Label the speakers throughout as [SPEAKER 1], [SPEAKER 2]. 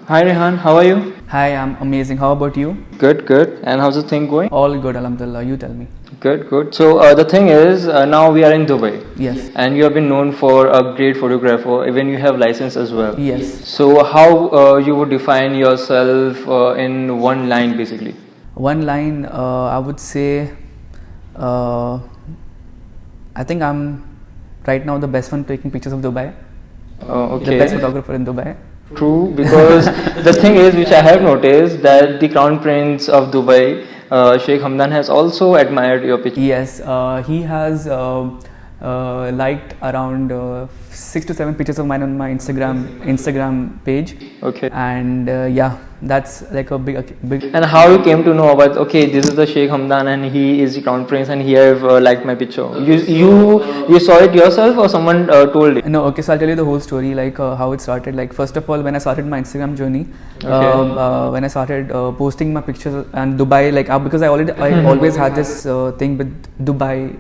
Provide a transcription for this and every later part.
[SPEAKER 1] Hi Rehan, how are you?
[SPEAKER 2] Hi, I'm amazing. How about you?
[SPEAKER 1] Good, good. And how's the thing going?
[SPEAKER 2] All good, alhamdulillah. You tell me.
[SPEAKER 1] Good, good. So the thing is, now we are in Dubai.
[SPEAKER 2] Yes.
[SPEAKER 1] And you have been known for a great photographer. Even you have license as well.
[SPEAKER 2] Yes.
[SPEAKER 1] So how you would define yourself in one line, basically?
[SPEAKER 2] One line, I would say, I think I'm right now the best one taking pictures of Dubai.
[SPEAKER 1] Okay.
[SPEAKER 2] The best photographer in Dubai.
[SPEAKER 1] True, because the thing is, which I have noticed, that the Crown Prince of Dubai, Sheikh Hamdan, has also admired your picture.
[SPEAKER 2] Yes, he has liked around 6 to 7 pictures of mine on my Instagram page.
[SPEAKER 1] Okay.
[SPEAKER 2] And yeah, that's like a big.
[SPEAKER 1] And how you came to know about, okay, this is the Sheikh Hamdan and he is the Crown Prince and he have liked my picture. You saw it yourself or someone told you?
[SPEAKER 2] No, okay, so I'll tell you the whole story, like how it started. Like first of all, when I started my Instagram journey, when I started posting my pictures and Dubai, like because I always had this thing with Dubai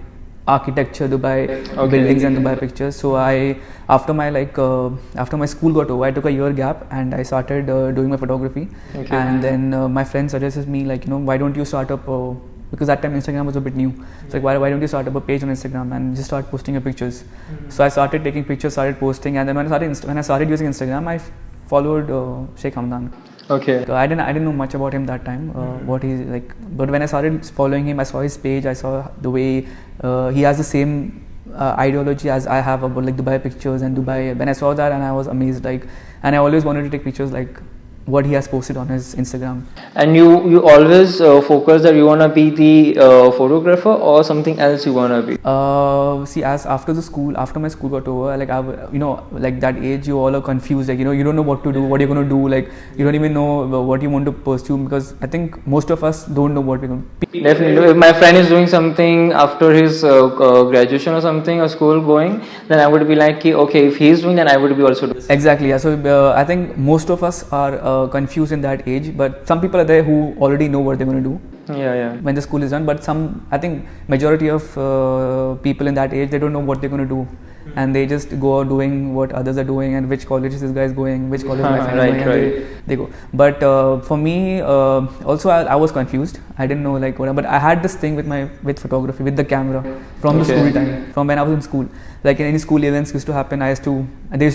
[SPEAKER 2] architecture, Dubai buildings and Dubai pictures. So after my school got over, I took a year gap and I started doing my photography.
[SPEAKER 1] Okay.
[SPEAKER 2] And then my friend suggested me, like, why don't you start up because that time Instagram was a bit new. So like, why don't you start up a page on Instagram and just start posting your pictures? So I started taking pictures, started posting, and then when I started using Instagram, I followed Sheikh Hamdan.
[SPEAKER 1] Okay.
[SPEAKER 2] I didn't know much about him that time, what he's like. But when I started following him, I saw his page. I saw the way he has the same ideology as I have about like Dubai pictures and Dubai. When I saw that, and I was amazed. Like, and I always wanted to take pictures like what he has posted on his Instagram.
[SPEAKER 1] And you always focus that you wanna be the photographer or something else you wanna be?
[SPEAKER 2] See, as after my school got over, like like that age, you all are confused. Like you don't know what to do, what you're gonna do. Like you don't even know what you want to pursue, because I think most of us don't know what we're going to.
[SPEAKER 1] Definitely. If my friend is doing something after his graduation or something or school going, then I would be like, okay, if he's doing, then I would be also doing.
[SPEAKER 2] Exactly. Yeah. So I think most of us are confused in that age, but some people are there who already know what they're going to do.
[SPEAKER 1] Yeah.
[SPEAKER 2] When the school is done, but I think majority of people in that age, they don't know what they're going to do, and they just go out doing what others are doing, and which college this guy is going, which college my friend is going, and they go. But for me, also I was confused. I didn't know like what, but I had this thing with photography, with the camera from the school time, from when I was in school. Like in any school events used to happen, they used to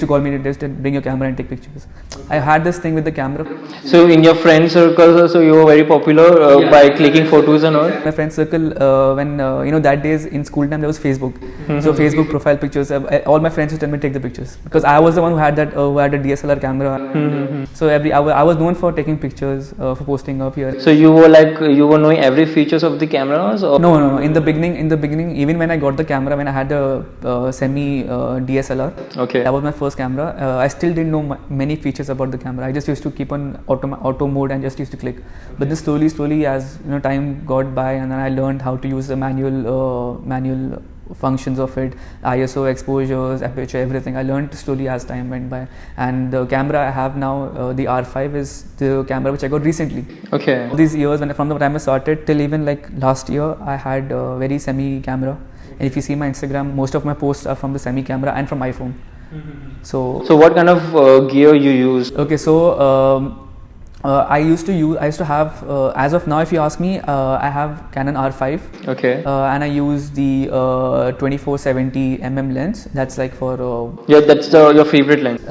[SPEAKER 2] call me, just bring your camera and take pictures. I had this thing with the camera.
[SPEAKER 1] So in your friend circle also you were very popular by clicking photos and all?
[SPEAKER 2] My friend circle, when that days in school time there was Facebook. So Facebook profile pictures, all my friends used to tell me to take the pictures, because I was the one who had a DSLR camera. So I was known for taking pictures, for posting up here.
[SPEAKER 1] So you were knowing every features of the cameras? Or?
[SPEAKER 2] No. In the beginning, even when I got the camera, when I had the semi DSLR,
[SPEAKER 1] okay,
[SPEAKER 2] that was my first camera. I still didn't know many features about the camera. I just used to keep on auto mode and just used to click. But then slowly, as time got by, and then I learned how to use the manual functions of it, ISO, exposures, aperture, everything. I learned slowly as time went by. And the camera I have now, the R5, is the camera which I got recently.
[SPEAKER 1] Okay.
[SPEAKER 2] All these years, from the time I started till even like last year, I had a very semi camera. And if you see my Instagram, most of my posts are from the semi camera and from iPhone. So
[SPEAKER 1] what kind of gear you use?
[SPEAKER 2] Okay, so I used to have, as of now, if you ask me, I have Canon R5.
[SPEAKER 1] Okay.
[SPEAKER 2] And I use the 24-70mm lens. That's like for
[SPEAKER 1] that's your favorite lens.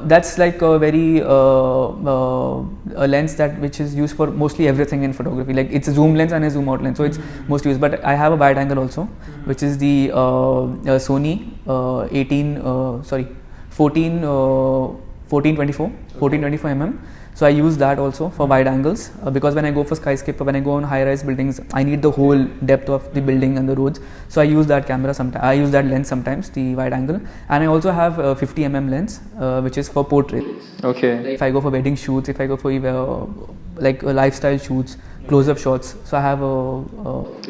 [SPEAKER 2] That's like a very a lens which is used for mostly everything in photography. Like it's a zoom lens and a zoom out lens, so it's mostly used. But I have a wide angle also, which is the Sony 1424mm. So I use that also for wide angles, because when I go for skyscraper, when I go on high-rise buildings, I need the whole depth of the building and the roads. So I use that camera sometimes. I use that lens sometimes, the wide angle, and I also have a 50mm lens, which is for portrait.
[SPEAKER 1] Okay.
[SPEAKER 2] If I go for wedding shoots, if I go for lifestyle shoots, close-up shots. So I have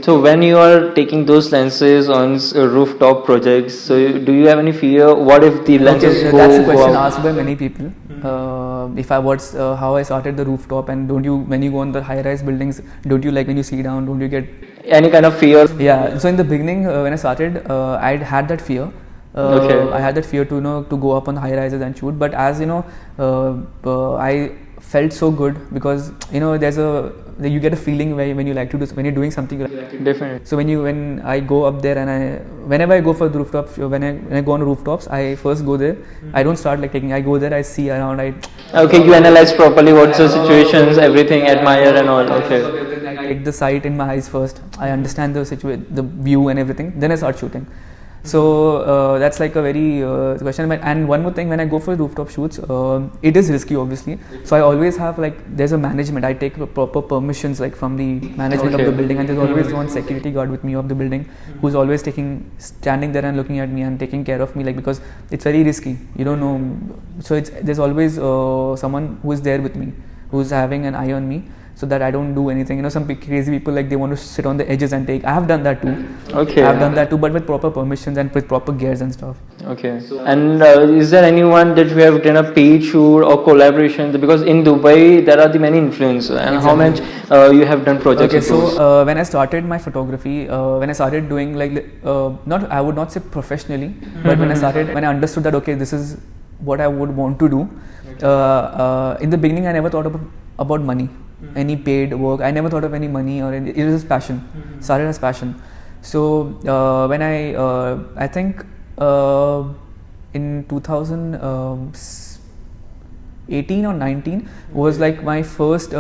[SPEAKER 1] So when you are taking those lenses on rooftop projects, so do you have any fear? What if the lenses go?
[SPEAKER 2] That's a question asked by many people. How I started the rooftop, and when you go on the high-rise buildings, don't you like when you see down? Don't you get
[SPEAKER 1] any kind of fear?
[SPEAKER 2] Yeah. So in the beginning, when I started, I had that fear. I had that fear to go up on high rises and shoot. But as I felt so good because you get a feeling when you like to do when you're doing something you like to do.
[SPEAKER 1] Definitely.
[SPEAKER 2] So when I go up there and whenever I go for the rooftop, when I go on rooftops, I first go there. I don't start like taking. I go there, I see around.
[SPEAKER 1] Okay, you analyze properly what's the situations, everything, admire and all. Okay.
[SPEAKER 2] I take the sight in my eyes first. I understand the the view and everything. Then I start shooting. So that's like a very question. And one more thing, when I go for rooftop shoots, it is risky, obviously. So I always have there's a management. I take proper permissions from the management of the building, and there's always one security guard with me of the building who's always standing there and looking at me and taking care of me, because it's very risky. You don't know. So there's always someone who is there with me, who's having an eye on me, so that I don't do anything. Some crazy people they want to sit on the edges and take. I have done that too.
[SPEAKER 1] Okay.
[SPEAKER 2] I have done that too, but with proper permissions and with proper gears and stuff.
[SPEAKER 1] Okay. And is there anyone that you have done a paid shoot or collaboration? Because in Dubai there are the many influencers, and how much you have done projects?
[SPEAKER 2] Okay. So when I started my photography, when I started doing I would not say professionally, but when I understood that this is what I would want to do. In the beginning, I never thought about money. Any paid work, I never thought of any money it was passion. Started as passion. So when I think in 2018 or 19 was my first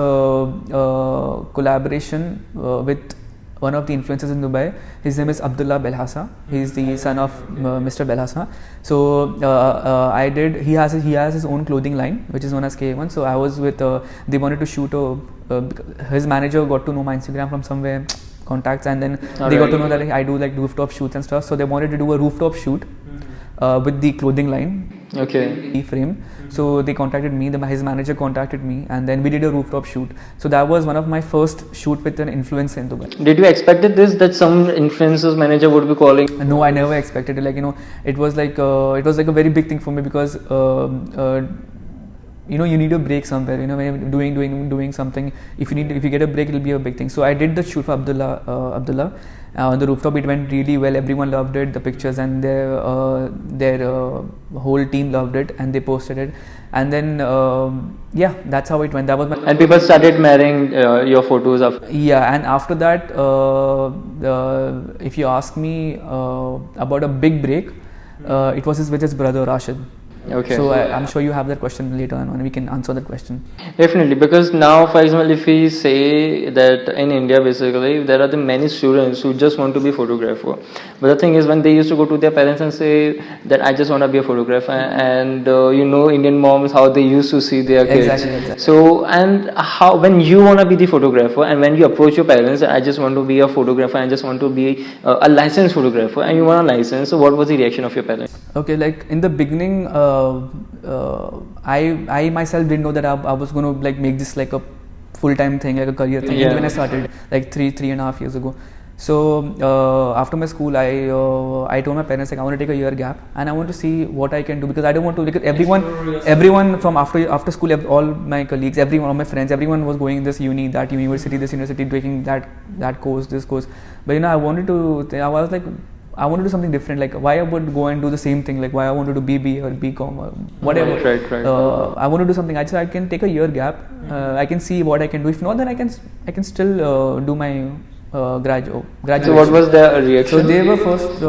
[SPEAKER 2] collaboration with one of the influencers in Dubai. His name is Abdullah Belhassa. He is the son of Mr. Belhassa. So he has his own clothing line, which is known as K1. So I was with. They wanted to shoot his manager got to know my Instagram from somewhere, contacts, and then they got to know that I do rooftop shoots and stuff. So they wanted to do a rooftop shoot with the clothing line.
[SPEAKER 1] Okay.
[SPEAKER 2] Frame. So they contacted me. His manager contacted me, and then we did a rooftop shoot. So that was one of my first shoot with an influencer in Dubai.
[SPEAKER 1] Did you expected this, that some influencers manager would be calling?
[SPEAKER 2] No, I never expected it. It was a very big thing for me because you need a break somewhere. When you're doing something, if you get a break, it'll be a big thing. So I did the shoot for Abdullah. On the rooftop, it went really well. Everyone loved it, the pictures, and their whole team loved it, and they posted it. And then that's how it went. That was
[SPEAKER 1] and people started marrying your photos after.
[SPEAKER 2] Yeah, and after that, if you ask me about a big break, it was with his brother Rashid.
[SPEAKER 1] Okay.
[SPEAKER 2] So I'm sure you have that question later on, and we can answer that question.
[SPEAKER 1] Definitely, because now, for example, if we say that in India, basically, there are the many students who just want to be a photographer. But the thing is, when they used to go to their parents and say that I just want to be a photographer, and Indian moms, how they used to see their kids.
[SPEAKER 2] Exactly.
[SPEAKER 1] So, and how when you want to be the photographer, and when you approach your parents, I just want to be a photographer, I just want to be a licensed photographer, and you want a license. So, what was the reaction of your parents?
[SPEAKER 2] Okay, in the beginning, I myself didn't know that I was going to make this a full-time thing, a career thing.
[SPEAKER 1] Yeah.
[SPEAKER 2] When I started 3.5 years ago. So after my school, I told my parents I want to take a year gap and I want to see what I can do, because I don't want to, because everyone from after school, all my colleagues, all my friends, everyone was going this uni, that university, this university, taking that course, this course. But I wanted to I want to do something different. Why I would go and do the same thing? Why I want to do BB or BCom or whatever.
[SPEAKER 1] Right.
[SPEAKER 2] I want to do something. I can take a year gap. I can see what I can do. If not, then I can still do my graduation.
[SPEAKER 1] So what was their reaction?
[SPEAKER 2] So they were first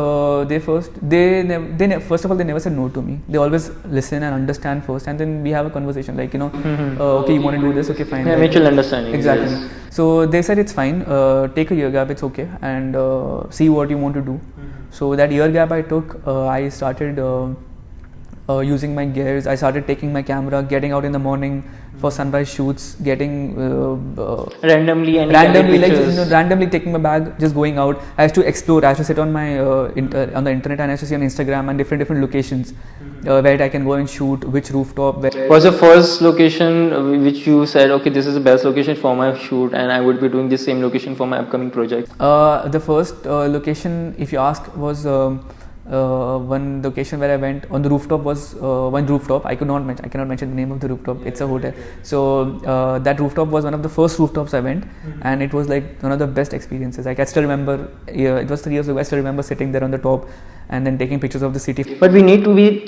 [SPEAKER 2] of all, they never said no to me. They always listen and understand first, and then we have a conversation okay, you want to do this, okay, fine.
[SPEAKER 1] Yeah, mutual understanding.
[SPEAKER 2] Exactly.
[SPEAKER 1] Yes.
[SPEAKER 2] So they said it's fine, take a year gap, it's okay, and see what you want to do. So that year gap I took, I started using my gears. I started taking my camera, getting out in the morning for sunrise shoots, getting
[SPEAKER 1] randomly
[SPEAKER 2] randomly taking my bag, just going out. I used to explore. I used to sit on my on the internet, and I used to see on Instagram and different locations where I can go and shoot, which rooftop.
[SPEAKER 1] Was the first location which you said, okay, this is the best location for my shoot, and I would be doing the same location for my upcoming project?
[SPEAKER 2] The first location, if you ask, was One location where I went on the rooftop was one rooftop. I cannot mention the name of the rooftop. It's a hotel. So that rooftop was one of the first rooftops I went, and it was like one of the best experiences. Like I still remember, it was 3 years ago. I still remember sitting there on the top and then taking pictures of the city.
[SPEAKER 1] But we need to be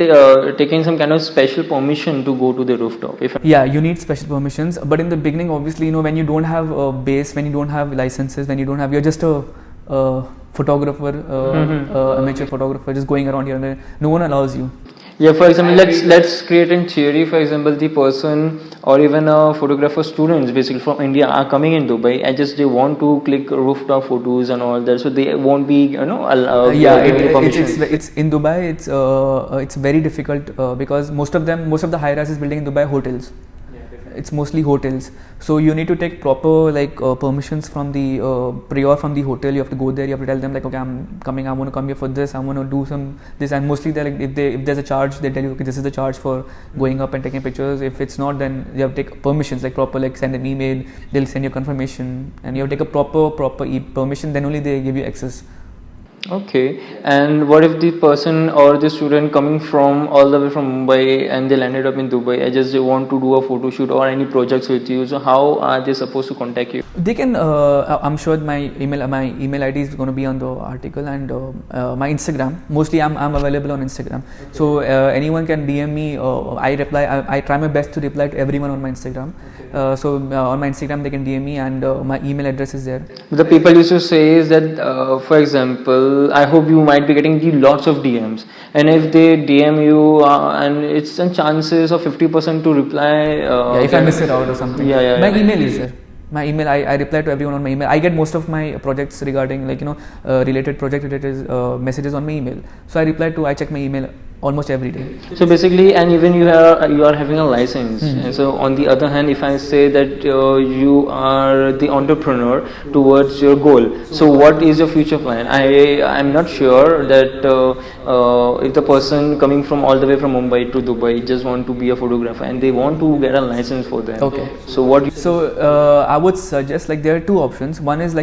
[SPEAKER 1] taking some kind of special permission to go to the rooftop.
[SPEAKER 2] Yeah, you need special permissions. But in the beginning, obviously, when you don't have a base, when you don't have licenses, when you don't have, you're just a photographer, amateur photographer, just going around here and there. No one allows you.
[SPEAKER 1] Yeah, for example, let's create in theory. For example, the person or even a photographer students basically from India are coming in Dubai and just they want to click rooftop photos and all that, so they won't be
[SPEAKER 2] it's in Dubai. It's very difficult because most of the high-rises building in Dubai are hotels. It's mostly hotels, so you need to take proper permissions from the prior from the hotel. You have to go there, you have to tell them like, okay, I'm coming, I want to come here for this, I want to do some this, and mostly they're like, if there's a charge, they tell you, okay, this is the charge for going up and taking pictures. If it's not, then you have to take permissions, like proper, like send an email, they'll send you confirmation, and you have to take a proper permission, then only they give you access.
[SPEAKER 1] Okay, and what if the person or the student coming from all the way from Mumbai and they landed up in Dubai and just they want to do a photo shoot or any projects with you, so how are they supposed to contact you?
[SPEAKER 2] They can, I'm sure my email ID is going to be on the article, and my Instagram, mostly I'm available on Instagram, so anyone can DM me. I reply, I try my best to reply to everyone on my Instagram. So on my Instagram they can DM me, and my email address is there.
[SPEAKER 1] The people used to say is that for example, I hope you might be getting lots of DMs, and if they DM you and it's some chances of 50% to reply.
[SPEAKER 2] If I miss it out or something. My email is there. My email, I reply to everyone on my email. I get most of my projects regarding related messages on my email. So I check my email almost every day.
[SPEAKER 1] So basically, and even you are having a license. And so on the other hand, if I say that you are the entrepreneur towards your goal, so what is your future plan? I'm not sure that if the person coming from all the way from Mumbai to Dubai just want to be a photographer and they want to get a license for that.
[SPEAKER 2] Okay.
[SPEAKER 1] So what?
[SPEAKER 2] So I would suggest, like, there are two options. One is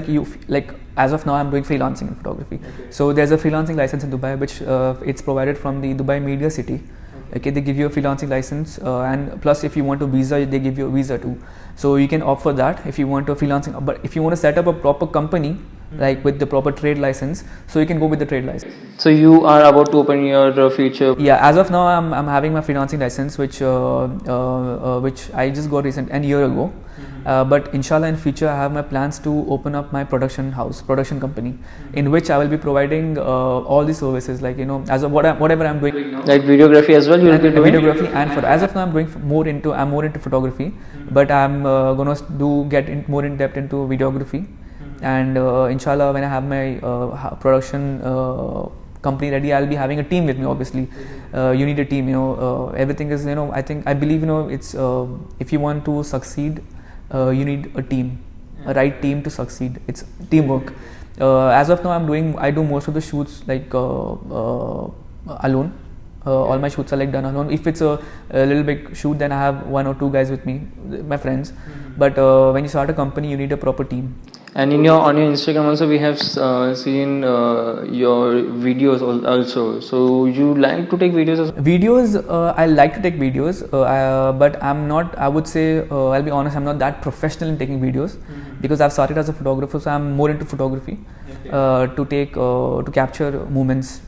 [SPEAKER 2] as of now I'm doing freelancing in photography. So there's a freelancing license in Dubai which it's provided from the Dubai Media City. Okay, they give you a freelancing license, and plus if you want a visa, they give you a visa too. So you can opt for that if you want a freelancing. But if you want to set up a proper company, like with the proper trade license, so you can go with the trade license.
[SPEAKER 1] So you are about to open your future?
[SPEAKER 2] Yeah, as of now I'm having my freelancing license, which I just got a year ago. But inshallah in future I have my plans to open up my production company, in which I will be providing all the services, like as of whatever I'm doing now.
[SPEAKER 1] Like videography as well, you will be doing?
[SPEAKER 2] Videography and as of now I'm doing more into photography, but I'm gonna get more in depth into videography, and inshallah when I have my production company ready, I'll be having a team with me. Obviously you need a team, everything is, I believe it's if you want to succeed, you need a team, a right team to succeed. It's teamwork. As of now I do most of the shoots like alone. All my shoots are like done alone. If it's a little big shoot, then I have 1 or 2 guys with me, my friends. But when you start a company, you need a proper team.
[SPEAKER 1] And on your Instagram also we have seen your videos also. So you like to take videos as well?
[SPEAKER 2] Videos, I like to take videos, but I'm not, I would say, I'll be honest, I'm not that professional in taking videos, because I've started as a photographer, so I'm more into photography, to capture moments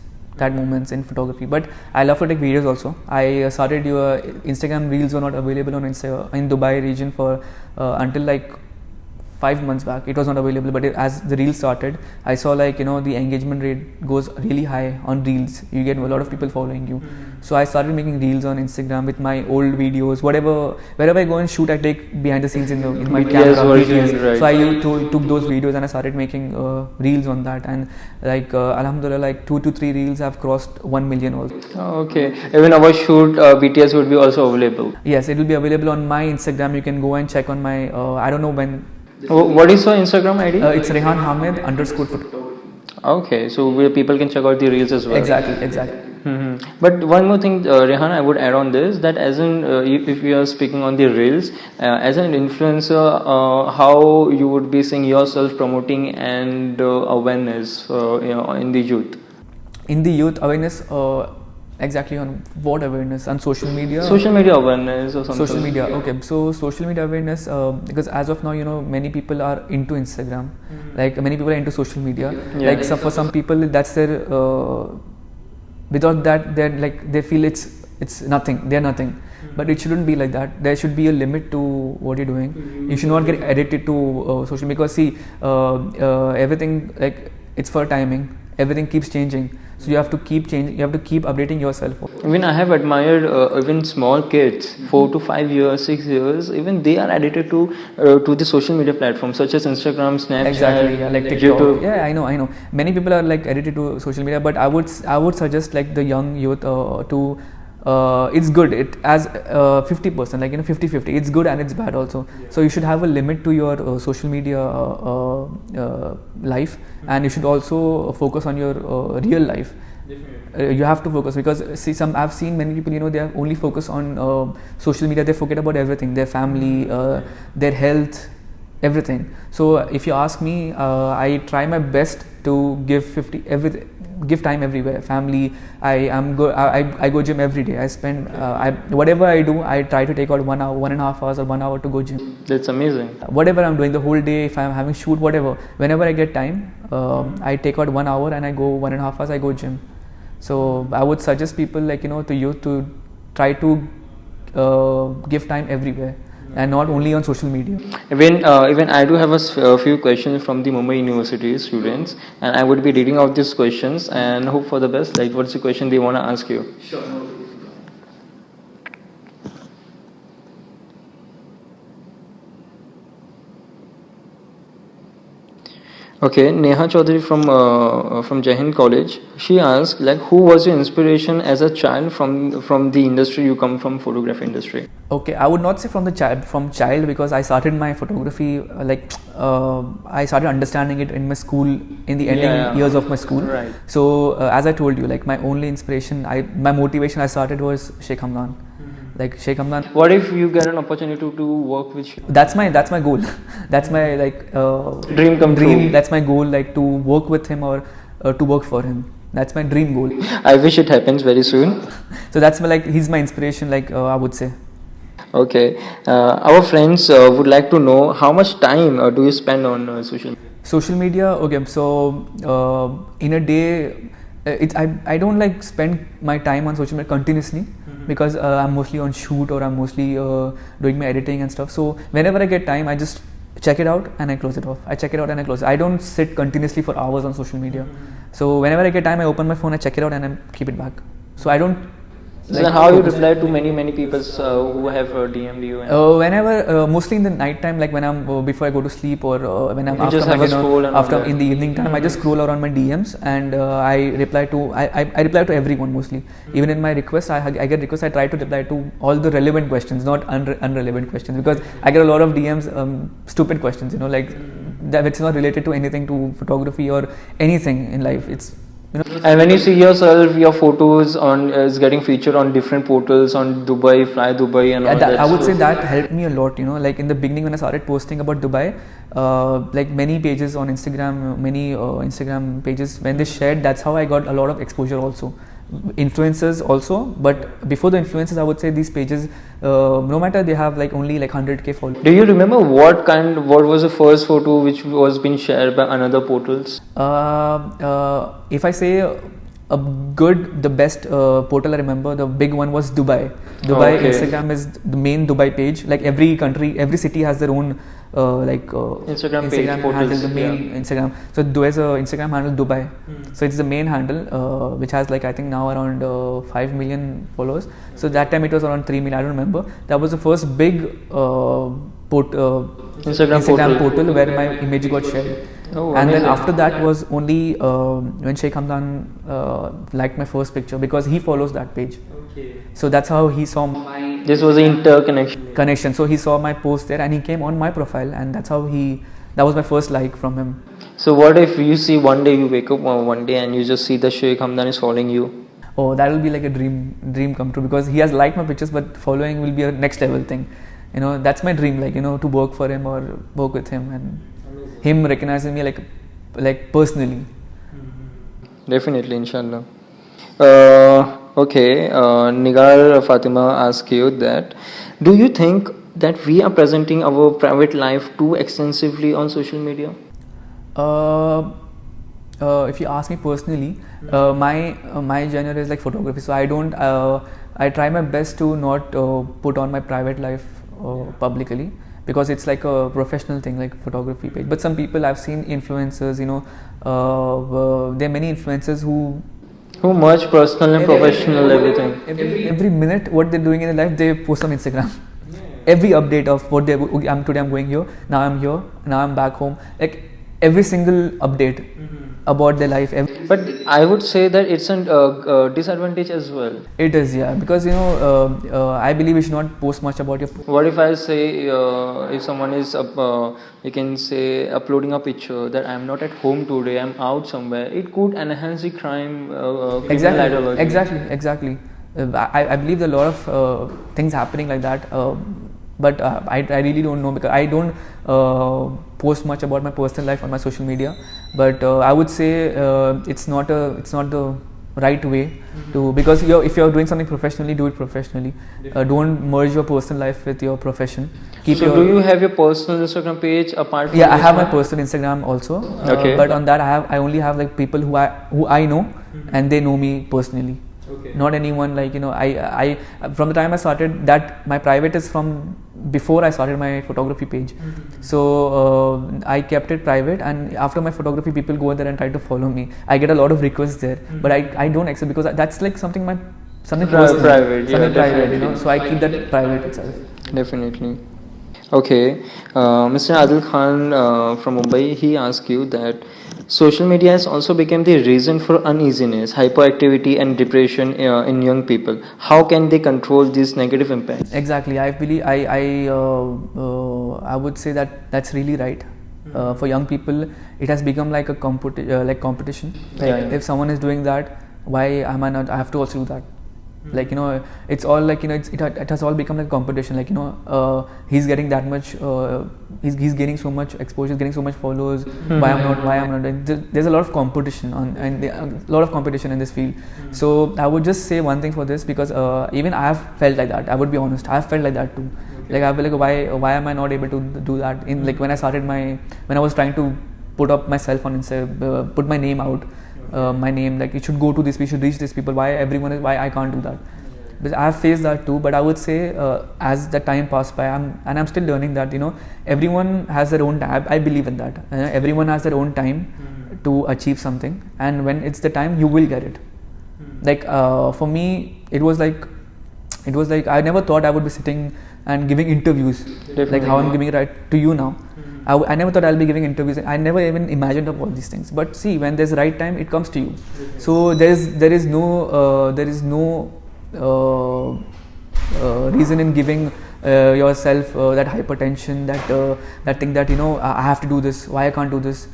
[SPEAKER 2] in photography. But I love to take videos also. I started Instagram Reels were not available in Dubai region for until like 5 months back. It was not available, but as the Reels started, I saw the engagement rate goes really high on Reels. You get a lot of people following you. So I started making Reels on Instagram with my old videos, wherever I go and shoot, I take behind the scenes in my camera.
[SPEAKER 1] Right.
[SPEAKER 2] So I took those videos and I started making Reels on that, and alhamdulillah, 2 to 3 Reels have crossed 1 million also.
[SPEAKER 1] Okay, even our shoot BTS would be also available?
[SPEAKER 2] Yes, it will be available on my Instagram. You can go and check on my I don't know when.
[SPEAKER 1] What is your Instagram ID?
[SPEAKER 2] It's Rehan Hamid _photography.
[SPEAKER 1] Okay, so people can check out the Reels as well.
[SPEAKER 2] Exactly.
[SPEAKER 1] But one more thing, Rehan, I would add on this, that as if we are speaking on the Reels, as an influencer, how you would be seeing yourself promoting and awareness in the youth?
[SPEAKER 2] in the youth awareness. Exactly on what awareness? On social media?
[SPEAKER 1] Social media awareness or something.
[SPEAKER 2] Social media, okay. So social media awareness, because as of now, many people are into Instagram. Like many people are into social media.
[SPEAKER 1] Yeah.
[SPEAKER 2] Like for some people, that's their. Without that, they feel it's nothing. They're nothing. But it shouldn't be like that. There should be a limit to what you're doing. You should not get addicted to social, because see, everything, like, it's for timing. Everything keeps changing. So you have to keep changing. You have to keep updating yourself.
[SPEAKER 1] Even I have admired even small kids, 4 to 5 years, 6 years. Even they are addicted to the social media platforms such as Instagram, Snapchat,
[SPEAKER 2] exactly, yeah, like TikTok.
[SPEAKER 1] YouTube.
[SPEAKER 2] Yeah, I know. Many people are like addicted to social media, but I would suggest like the young youth to. It's good. It as 50%, like 50-50. It's good and it's bad also. So you should have a limit to your social media life, and you should also focus on your real life. You have to focus, because see, I've seen many people. They are only focused on social media. They forget about everything, their family, their health, everything. So if you ask me, I try my best to give time everywhere. Family, I go gym every day. I spend whatever I do, I try to take out 1 hour, 1.5 hours, or 1 hour to go gym.
[SPEAKER 1] That's amazing.
[SPEAKER 2] Whatever I'm doing the whole day, if I'm having shoot, whatever, whenever I get time, I take out 1 hour and I go 1.5 hours, I go gym. So I would suggest people, like to youth, to try to give time everywhere, and not only on social media.
[SPEAKER 1] Even I do have a few questions from the Mumbai University students, and I would be reading out these questions and hope for the best. Like, what's the question they want to ask you?
[SPEAKER 2] Sure.
[SPEAKER 1] Okay, Neha Chaudhary from Jai Hind College. She asked, like, who was your inspiration as a child from the industry you come from, photography industry?
[SPEAKER 2] Okay, I would not say from child, because I started my photography I started understanding it in my school, in the ending years of my school.
[SPEAKER 1] Right.
[SPEAKER 2] So as I told you, like, my only inspiration, my motivation I started was Sheikh Hamdan. Like Sheikh Hamdan.
[SPEAKER 1] What if you get an opportunity to work with Sheikh?
[SPEAKER 2] That's my goal. That's my
[SPEAKER 1] dream come true.
[SPEAKER 2] That's my goal, like to work with him or to work for him. That's my dream goal.
[SPEAKER 1] I wish it happens very soon.
[SPEAKER 2] So that's he's my inspiration, I would say.
[SPEAKER 1] Okay, our friends would like to know how much time do you spend on social media?
[SPEAKER 2] Social media, okay. So in a day, I don't like spend my time on social media continuously, because I'm mostly on shoot, or I'm mostly doing my editing and stuff. So whenever I get time, I just check it out and I close it off. I check it out and I close it. I don't sit continuously for hours on social media. So whenever I get time, I open my phone, I check it out, and I keep it back. So I don't.
[SPEAKER 1] So how you reply to many people who have DM'd you?
[SPEAKER 2] Whenever, mostly in the night time, like when I'm before I go to sleep, or when I'm after in the evening time, I just scroll around my DMs, and I reply to everyone mostly. Even in my requests, I get requests. I try to reply to all the relevant questions, not unrelevant questions, because I get a lot of DMs, stupid questions, like that which is not related to anything, to photography or anything in life. It's.
[SPEAKER 1] And when you see yourself, your photos is getting featured on different portals on Dubai, Fly Dubai, and all that.
[SPEAKER 2] I would say that helped me a lot. Like in the beginning when I started posting about Dubai, like many pages on Instagram, Instagram pages, when they shared, that's how I got a lot of exposure also. Influencers also, but before the influencers, I would say these pages, no matter they have only 100k followers.
[SPEAKER 1] Do you remember what was the first photo which was being shared by another portals?
[SPEAKER 2] If I say the best portal I remember, the big one was Dubai. Okay. Instagram is the main Dubai page. Like every country, every city has their own
[SPEAKER 1] Instagram page,
[SPEAKER 2] handle, the main Instagram. So Dubai's Instagram handle Dubai. So it's the main handle, which has I think now around 5 million followers. So that time it was around 3 million. I don't remember. That was the first big Instagram portal where my image got shared. And then after that was only when Sheikh Hamdan liked my first picture, because he follows that page. Okay. So that's how he saw my.
[SPEAKER 1] This was an interconnection.
[SPEAKER 2] So he saw my post there and he came on my profile, and that's how that was my first like from him.
[SPEAKER 1] So what if you see one day, you wake up one day and you just see that Sheikh Hamdan is following you?
[SPEAKER 2] Oh, that will be like a dream come true, because he has liked my pictures, but following will be a next level thing. That's my dream, to work for him or work with him, and him recognizing me like personally.
[SPEAKER 1] Definitely, inshallah. Okay, Nigar Fatima asks you that, do you think that we are presenting our private life too extensively on social media?
[SPEAKER 2] Uh, if you ask me personally, my genre is like photography, so I don't. I try my best to not put on my private life publicly, because it's like a professional thing, like photography page. But some people I've seen influencers, there are many influencers
[SPEAKER 1] Who merge personal and professional everything.
[SPEAKER 2] every minute what they're doing in their life they post on Instagram. Every update of what they're okay, today I'm going here, now I'm here, now I'm back home, like every single update about their life.
[SPEAKER 1] But I would say that it's a disadvantage as well.
[SPEAKER 2] It is, yeah, because I believe you should not post much about your.
[SPEAKER 1] What if I say, if someone is, you can say, uploading a picture that I'm not at home today, I'm out somewhere, it could enhance the crime, criminal ideology.
[SPEAKER 2] Exactly. I believe there are a lot of things happening like that, but I really don't know, because I don't post much about my personal life on my social media. But I would say it's not the right way to, because if you're doing something professionally, do it professionally. Don't merge your personal life with your profession.
[SPEAKER 1] So do you have your personal Instagram page apart from?
[SPEAKER 2] Yeah, I have my personal Instagram also.
[SPEAKER 1] Okay.
[SPEAKER 2] But on that I only have like people who I know, and they know me personally.
[SPEAKER 1] Okay.
[SPEAKER 2] Not anyone like I from the time I started that, my private is from before I started my photography page. So I kept it private, and after my photography people go there and try to follow me. I get a lot of requests there, but I don't accept, because that's like something personal,
[SPEAKER 1] Private, yeah,
[SPEAKER 2] something private,
[SPEAKER 1] definitely.
[SPEAKER 2] so I keep that private itself.
[SPEAKER 1] Definitely. Okay, Mr. Adil Khan from Mumbai, he asked you that social media has also become the reason for uneasiness, hyperactivity, and depression in young people. How can they control these negative impacts?
[SPEAKER 2] Exactly. I believe I would say that that's really right. For young people, it has become like a competition. Like,
[SPEAKER 1] Yeah.
[SPEAKER 2] if someone is doing that, why am I not? I have to also do that. Like, it's all like, it has all become like competition. Like, he's getting that much. He's gaining so much exposure, getting so much followers. Why I'm not? There's a lot of competition a lot of competition in this field. So I would just say one thing for this, because even I have felt like that. I would be honest. I have felt like that too. Like, I've been like, why am I not able to do that? In like when I was trying to put up myself on Insta, put my name out. My name, like, it should go to this, we should reach these people. Why I can't do that? Because I have faced that too. But I would say, as the time passed by, I'm still learning that everyone has their own time. I believe in that. Everyone has their own time to achieve something, and when it's the time, you will get it. Like, for me, it was like I never thought I would be sitting and giving interviews.
[SPEAKER 1] Definitely.
[SPEAKER 2] Like how I'm giving it right to you now. I never thought I'll be giving interviews. I never even imagined of all these things. But see, when there's the right time, it comes to you. So there is no reason in giving yourself that hypertension, that thing that I have to do this. Why I can't do this?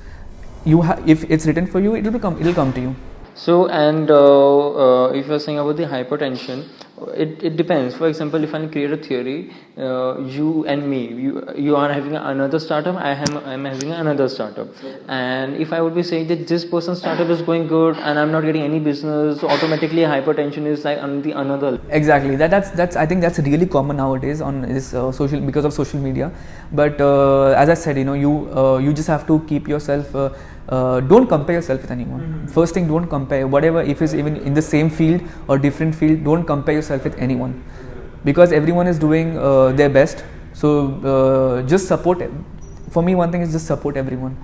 [SPEAKER 2] If it's written for you, it'll come to you.
[SPEAKER 1] So, and if you're saying about the hypertension, it depends. For example, if I create a theory, you and me, you are having another startup, I'm having another startup, and if I would be saying that this person's startup is going good and I'm not getting any business, so automatically hypertension is like on the another.
[SPEAKER 2] Exactly. That's I think that's really common nowadays on this social, because of social media. But as I said, you just have to keep yourself. Don't compare yourself with anyone. First thing, don't compare. Whatever, if it's even in the same field or different field, don't compare yourself with anyone, because everyone is doing their best. So just support. For me, one thing is just support everyone.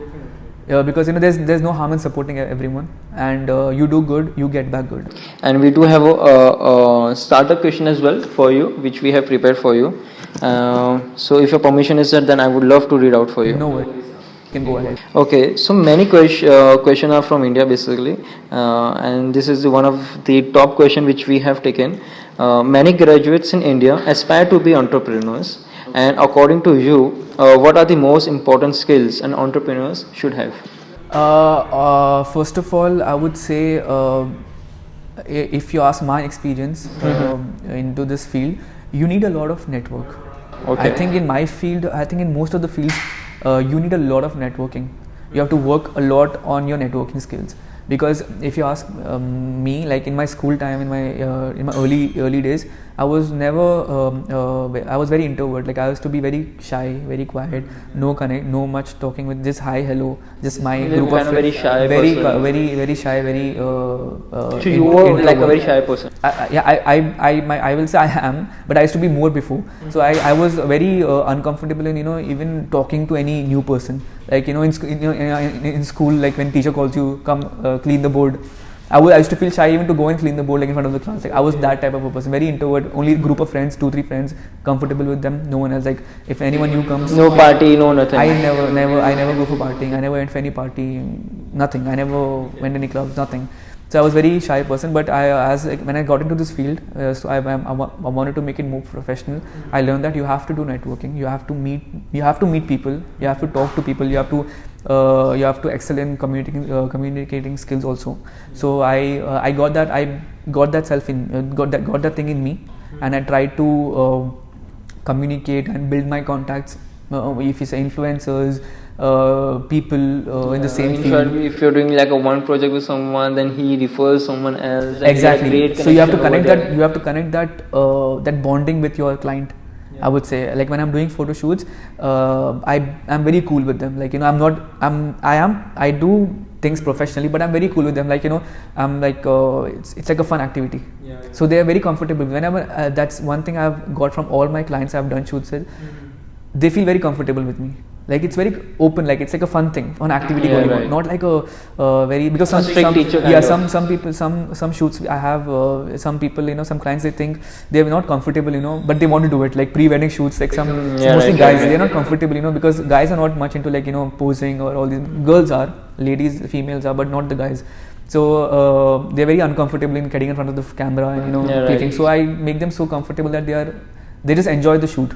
[SPEAKER 2] Because there's no harm in supporting everyone, and you do good, you get back good.
[SPEAKER 1] And we do have a startup question as well for you, which we have prepared for you. So if your permission is there, then I would love to read out for you.
[SPEAKER 2] No worries. You can go ahead.
[SPEAKER 1] Okay, so many question are from India basically, and this is one of the top question which we have taken. Many graduates in India aspire to be entrepreneurs, and according to you, what are the most important skills an entrepreneurs should have?
[SPEAKER 2] First of all, I would say, if you ask my experience into this field, you need a lot of network.
[SPEAKER 1] Okay.
[SPEAKER 2] I think in my field, I think in most of the fields, you need a lot of networking. You have to work a lot on your networking skills. Because if you ask me, like in my school time, in my early days, I was never I was very introvert. Like I used to be very shy, very quiet, no connect, no much talking with, just hi, hello, just my group of friends.
[SPEAKER 1] Very shy,
[SPEAKER 2] very shy, very.
[SPEAKER 1] So you were like a very shy person.
[SPEAKER 2] I will say I am, but I used to be more before. So I was very uncomfortable in even talking to any new person. Like in school, like when teacher calls you, come clean the board. I used to feel shy even to go and clean the board like in front of the class. Like I was that type of a person, very introvert. Only a group of friends, 2-3 friends, comfortable with them. No one else. Like if anyone new comes,
[SPEAKER 1] no party, no nothing.
[SPEAKER 2] I never go for partying. I never went for any party, nothing. I never went any clubs, nothing. So I was very shy person. But when I got into this field, so I wanted to make it more professional. I learned that you have to do networking. You have to meet people. You have to talk to people. You have to excel in communicating skills also. So I got that. I got that got that thing in me, and I tried to communicate and build my contacts. If you say influencers, people in the same field.
[SPEAKER 1] If you're doing like a one project with someone, then he refers someone else.
[SPEAKER 2] Exactly. So you have to connect that. You have to connect that bonding with your client. I would say, like when I'm doing photo shoots, I'm very cool with them. Like I do things professionally, but I'm very cool with them. Like I'm like it's like a fun activity. So they are very comfortable. Whenever that's one thing I've got from all my clients I've done shoots with, they feel very comfortable with me. Like it's very open, like it's like a fun thing, fun activity going on, not like a very, because some people, some shoots I have, some people, some clients, they think they're not comfortable, but they want to do it, like pre-wedding shoots, like mostly guys, they're not comfortable, because guys are not much into like posing or all these. Girls are, ladies, females are, but not the guys. So they're very uncomfortable in getting in front of the camera and clicking. So I make them so comfortable that they just enjoy the shoot.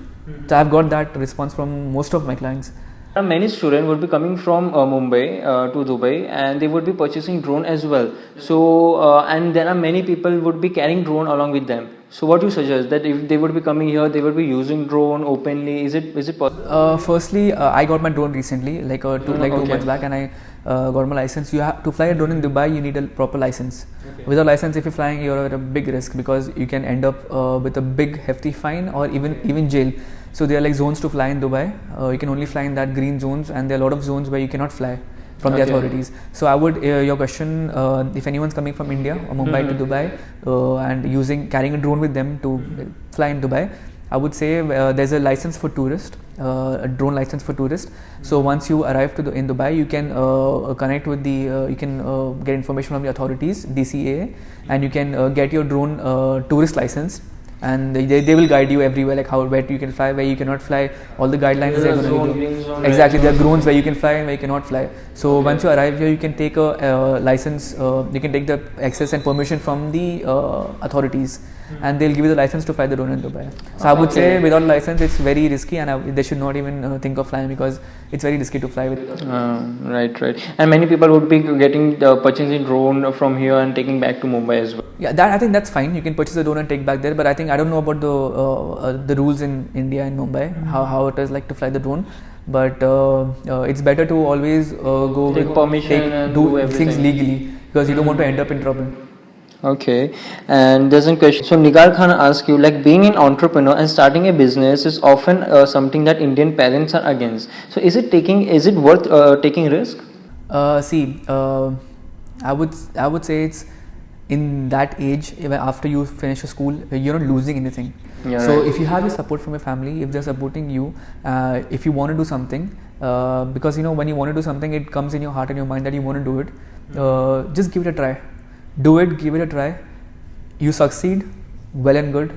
[SPEAKER 2] So I've got that response from most of my clients.
[SPEAKER 1] Many students would be coming from Mumbai to Dubai, and they would be purchasing drone as well. So and there are many people would be carrying drone along with them. So what do you suggest, that if they would be coming here, they would be using drone openly? Is it possible?
[SPEAKER 2] Firstly, I got my drone recently, like 2 months back, and I got my license. You have to fly a drone in Dubai. You need a proper license. Without license, if you're flying, you're at a big risk, because you can end up with a big hefty fine or even jail. So there are like zones to fly in Dubai. You can only fly in that green zones, and there are a lot of zones where you cannot fly from the authorities. So I would, your question, if anyone's coming from India or Mumbai to Dubai and carrying a drone with them to fly in Dubai, I would say there's a license for tourist, a drone license for tourist. So once you arrive in Dubai, you can connect with you can get information from the authorities, DCAA, and you can get your drone tourist license. And they will guide you everywhere, like where you can fly, where you cannot fly, all the guidelines they're going to do. Exactly, there are zones where you can fly and where you cannot fly. So once you arrive here, you can take a license, you can take the access and permission from the authorities, and they'll give you the license to fly the drone in Dubai. So I would say without license, it's very risky, and they should not even think of flying, because it's very risky to fly with.
[SPEAKER 1] Right. And many people would be getting purchasing drone from here and taking back to Mumbai as well.
[SPEAKER 2] Yeah, I think that's fine. You can purchase a drone and take back there, but I don't know about the rules in India and Mumbai, how it is like to fly the drone. But it's better to always go
[SPEAKER 1] take
[SPEAKER 2] with
[SPEAKER 1] permission and
[SPEAKER 2] do things legally, because you don't want to end up in trouble.
[SPEAKER 1] Okay, and there's a question. So Nigar Khan asks you, like, being an entrepreneur and starting a business is often something that Indian parents are against. So is it worth taking risk?
[SPEAKER 2] I would say it's in that age, even after you finish school, you're not losing anything. So if you have your support from your family, if they're supporting you, if you want to do something, because when you want to do something, it comes in your heart and your mind that you want to do it, just give it a try. Do it, give it a try. You succeed, well and good.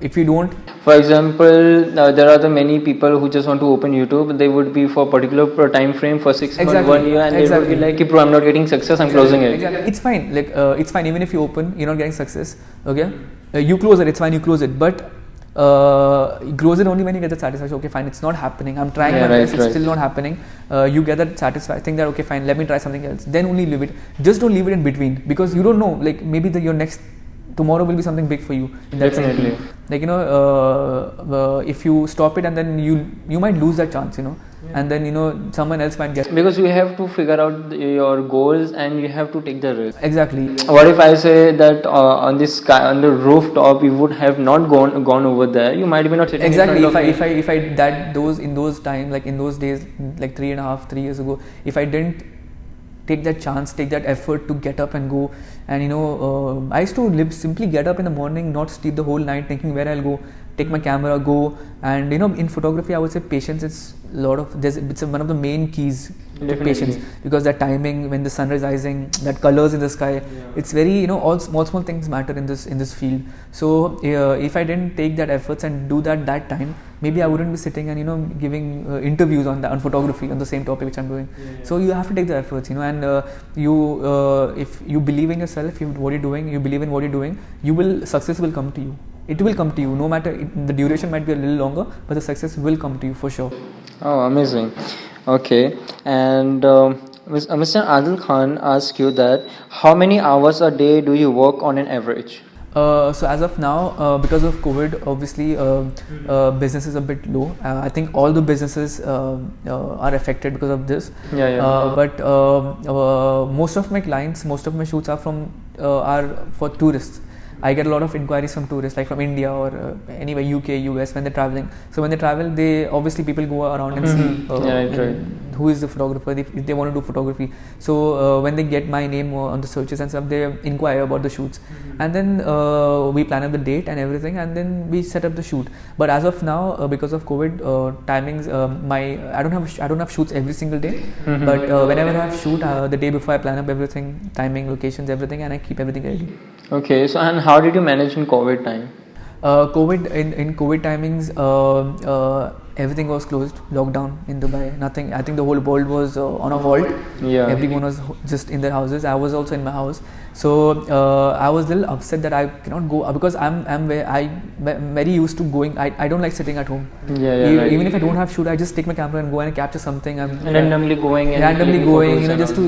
[SPEAKER 2] If you don't,
[SPEAKER 1] for example, there are the many people who just want to open YouTube. They would be for a particular time frame for 6 months, 1 year, and they would be like, "Bro, I'm not getting success. I'm closing it."
[SPEAKER 2] Exactly. It's fine. Like it's fine even if you open, you're not getting success. Okay, you close it. It's fine. You close it, but you close it only when you get the satisfaction. Okay, fine. It's not happening. I'm trying my best. It's still not happening. You get that satisfaction. Think that okay, fine. Let me try something else. Then only leave it. Just don't leave it in between, because you don't know. Like maybe your next tomorrow will be something big for you in that
[SPEAKER 1] Definitely.
[SPEAKER 2] Like if you stop it, and then you might lose that chance, and then someone else might get.
[SPEAKER 1] Because you have to figure out your goals and you have to take the risk.
[SPEAKER 2] Exactly.
[SPEAKER 1] What if I say that on this sky, on the rooftop, you would have not gone over there? You might be not sitting.
[SPEAKER 2] Exactly.
[SPEAKER 1] In front of me.
[SPEAKER 2] If I that those in those times, like in those days, like 3 years ago, if I didn't take that chance, take that effort to get up and go, and I used to simply get up in the morning, not sleep the whole night, thinking where I'll go, take my camera, go, and in photography, I would say patience is it's one of the main keys to patience, because that timing when the sun is rising, that colors in the sky, it's very all small things matter in this field. So if I didn't take that efforts and do that time, maybe I wouldn't be sitting and giving interviews on photography on the same topic which I'm doing. So you have to take the efforts, and if you believe in yourself, what you're doing, you believe in what you're doing, success will come to you. It will come to you, no matter the duration might be a little longer, but the success will come to you for sure.
[SPEAKER 1] Oh, amazing. Okay, and Mr. Adil Khan asks you that how many hours a day do you work on an average?
[SPEAKER 2] So as of now, because of COVID, obviously business is a bit low. I think all the businesses are affected because of this. But most of my clients, most of my shoots are for tourists. I get a lot of inquiries from tourists, like from India or anywhere, UK, US, when they're traveling. So when they travel, people go around and see who is the photographer, if they want to do photography. So when they get my name on the searches and stuff, they inquire about the shoots, and then we plan up the date and everything, and then we set up the shoot. But as of now, because of COVID timings, I don't have shoots every single day, but whenever I have shoot, the day before I plan up everything, timing, locations, everything, and I keep everything ready.
[SPEAKER 1] Okay, so and how did you manage in COVID time?
[SPEAKER 2] In COVID timings, everything was closed, lockdown in Dubai. Nothing. I think the whole world was on a halt. Everyone was just in their houses. I was also in my house. So I was a little upset that I cannot go, because I'm very used to going. I don't like sitting at home. Even if I don't have shoot, I just take my camera and go and capture something. I'm
[SPEAKER 1] randomly going,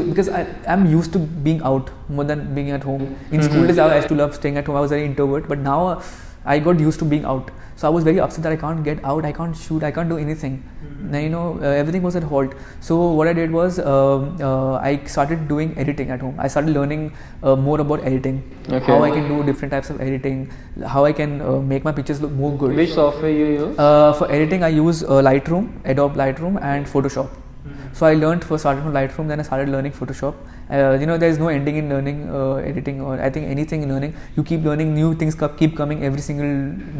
[SPEAKER 2] because I'm used to being out more than being at home. In school days, I used to love staying at home. I was very introvert, but now I got used to being out. So I was very upset that I can't get out, I can't shoot, I can't do anything. Everything was at halt. So what I did was I started doing editing at home. I started learning more about editing, how I can do different types of editing, how I can make my pictures look more good.
[SPEAKER 1] Which software you use?
[SPEAKER 2] For editing, I use Lightroom, Adobe Lightroom, and Photoshop. So I started from Lightroom, then I started learning Photoshop. There is no ending in learning editing, or I think anything in learning. You keep learning, new things keep coming every single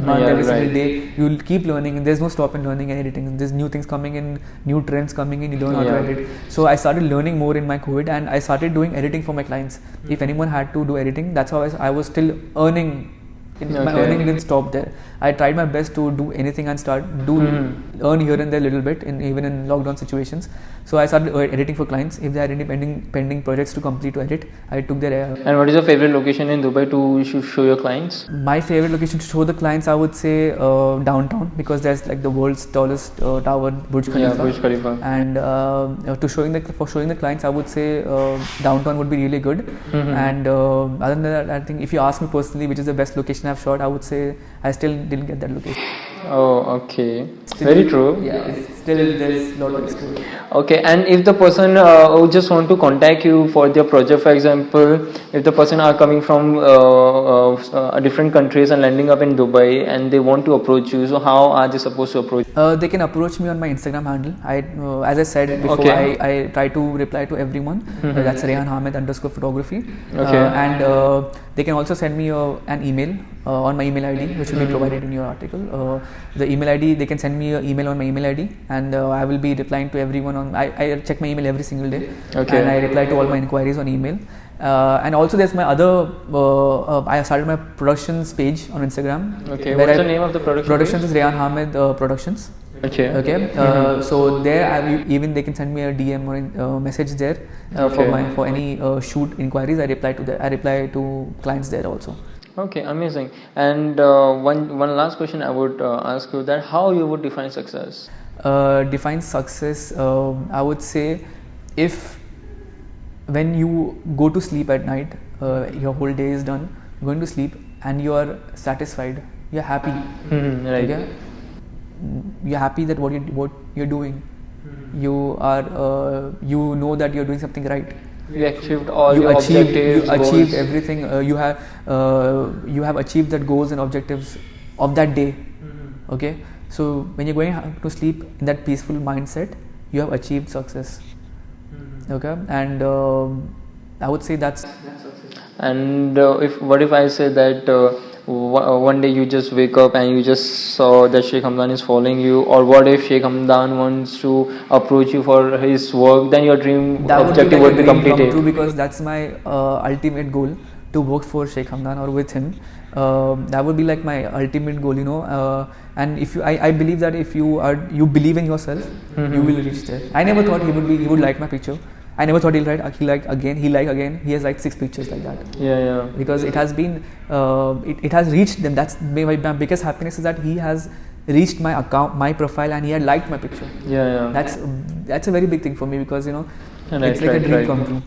[SPEAKER 2] month, every single day. You'll keep learning, and there's no stop in learning and editing. There's new things coming in, new trends coming in, you learn how to edit. So I started learning more in my COVID, and I started doing editing for my clients. If anyone had to do editing, that's how I was still earning. My earning didn't stop there. I tried my best to do anything and earn here and there a little bit, even in lockdown situations. So I started editing for clients. If they had any pending projects to complete to edit, I took their.
[SPEAKER 1] And what is your favorite location in Dubai to show your clients?
[SPEAKER 2] My favorite location to show the clients, I would say downtown, because there's like the world's tallest tower, Burj Khalifa.
[SPEAKER 1] Burj Khalifa.
[SPEAKER 2] And for showing the clients, I would say downtown would be really good. And other than that, I think if you ask me personally, which is the best location I've shot, I would say I still didn't get that location.
[SPEAKER 1] Oh, okay. Very true.
[SPEAKER 2] Yeah, still there's a lot of experience.
[SPEAKER 1] Okay, and if the person who just want to contact you for their project, for example, if the person are coming from different countries and landing up in Dubai and they want to approach you, so how are they supposed to approach?
[SPEAKER 2] They can approach me on my Instagram handle. As I said before, I try to reply to everyone. That's Rehan Hamed _photography. And they can also send me an email on my email ID, which will be provided in your article. The email ID, they can send me an email on my email ID, and I will be replying to everyone I check my email every single day, and I reply to all my inquiries on email. And also there's my other, I started my productions page on Instagram.
[SPEAKER 1] Okay, what's the name of the production?
[SPEAKER 2] Productions is Rehan Hamed Productions.
[SPEAKER 1] Okay.
[SPEAKER 2] So there, even they can send me a DM or a message there for any shoot inquiries. I reply to clients there also.
[SPEAKER 1] Okay, amazing. And one last question I would ask you, that how you would define success?
[SPEAKER 2] Define success, I would say, when you go to sleep at night, your whole day is done, going to sleep, and you are satisfied, you're happy.
[SPEAKER 1] Right.
[SPEAKER 2] Okay? You're happy that what you're doing, You are you know that you're doing something right.
[SPEAKER 1] You achieved all
[SPEAKER 2] You
[SPEAKER 1] your
[SPEAKER 2] achieved
[SPEAKER 1] objectives,
[SPEAKER 2] achieved
[SPEAKER 1] goals.
[SPEAKER 2] everything. You have achieved that goals and objectives of that day. Okay, so when you're going to sleep in that peaceful mindset, you have achieved success. Okay, and I would say that's
[SPEAKER 1] And if what if I say that one day you just wake up and you just saw that Sheikh Hamdan is following you, or what if Sheikh Hamdan wants to approach you for his work, then your dream
[SPEAKER 2] that
[SPEAKER 1] objective
[SPEAKER 2] would
[SPEAKER 1] would
[SPEAKER 2] be
[SPEAKER 1] be
[SPEAKER 2] like a dream come
[SPEAKER 1] completed.
[SPEAKER 2] true, because that's my ultimate goal, to work for Sheikh Hamdan or with him. That would be like my ultimate goal, you know. And if you, I believe that if you believe in yourself, you will reach there. I never thought he would like my picture. I never thought he like again. He has liked 6 pictures like that.
[SPEAKER 1] Yeah.
[SPEAKER 2] Because it has been it has reached them. That's my biggest happiness, is that he has reached my account, my profile, and he had liked my picture.
[SPEAKER 1] Yeah.
[SPEAKER 2] That's a very big thing for me, because you know,
[SPEAKER 1] Right,
[SPEAKER 2] it's like a
[SPEAKER 1] right,
[SPEAKER 2] dream
[SPEAKER 1] right.
[SPEAKER 2] come true,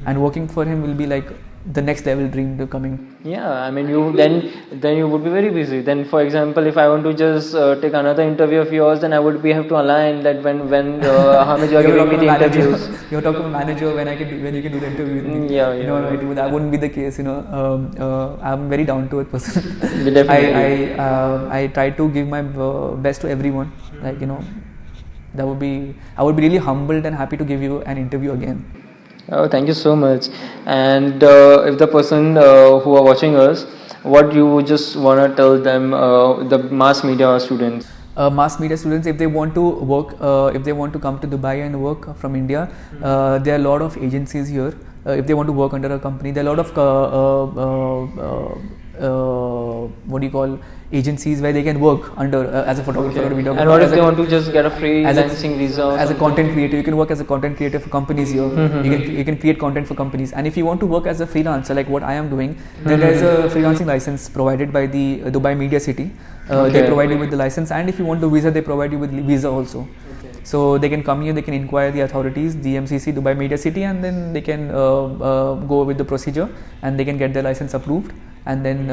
[SPEAKER 2] and working for him will be like the next level dream to coming.
[SPEAKER 1] Yeah, I mean, you then you would be very busy. Then, for example, if I want to just take another interview of yours, then I would have to align that when Hamid, you are giving me the interviews.
[SPEAKER 2] You're talking to manager when you can do the interview with me.
[SPEAKER 1] Yeah.
[SPEAKER 2] No, that wouldn't be the case. You know, I'm very down to earth person.
[SPEAKER 1] Definitely.
[SPEAKER 2] I try to give my best to everyone. Like, you know, I would be really humbled and happy to give you an interview again.
[SPEAKER 1] Oh, thank you so much. And if the person who are watching us, what you would just want to tell them, the mass media students?
[SPEAKER 2] Mass media students, if they want to work, if they want to come to Dubai and work from India, there are a lot of agencies here. If they want to work under a company, there are a lot of what do you call, agencies where they can work under as a photographer or videographer.
[SPEAKER 1] And what if they want to just get a freelancing visa?
[SPEAKER 2] As a content creator, you can work as a content creator for companies here. You can create content for companies. And if you want to work as a freelancer, like what I am doing, then there is a freelancing license provided by the Dubai Media City. They provide you with the license, and if you want the visa, they provide you with visa also. So they can come here, they can inquire the authorities, DMCC, Dubai Media City, and then they can go with the procedure, and they can get their license approved, and then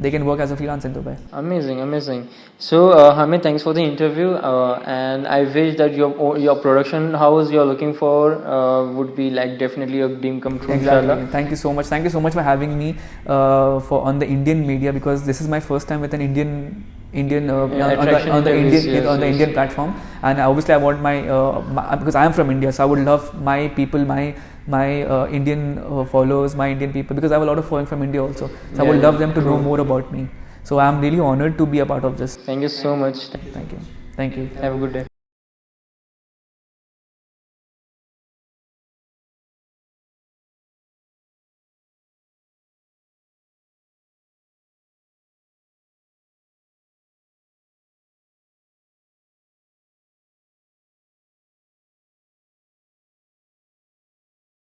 [SPEAKER 2] they can work as a freelancer in Dubai.
[SPEAKER 1] Amazing. So Hamid, thanks for the interview, and I wish that your production house you're looking for would be like definitely a dream come true.
[SPEAKER 2] Exactly.
[SPEAKER 1] Inshallah.
[SPEAKER 2] Thank you so much for having me on the Indian media, because this is my first time with an Indian on the Indian platform, and obviously I want my because I am from India, so I would love my people, my Indian followers, my Indian people, because I have a lot of following from India also, so I would love them to know more about me. So I am really honored to be a part of this.
[SPEAKER 1] Thank you so much.
[SPEAKER 2] Thank you.
[SPEAKER 1] Have a good day.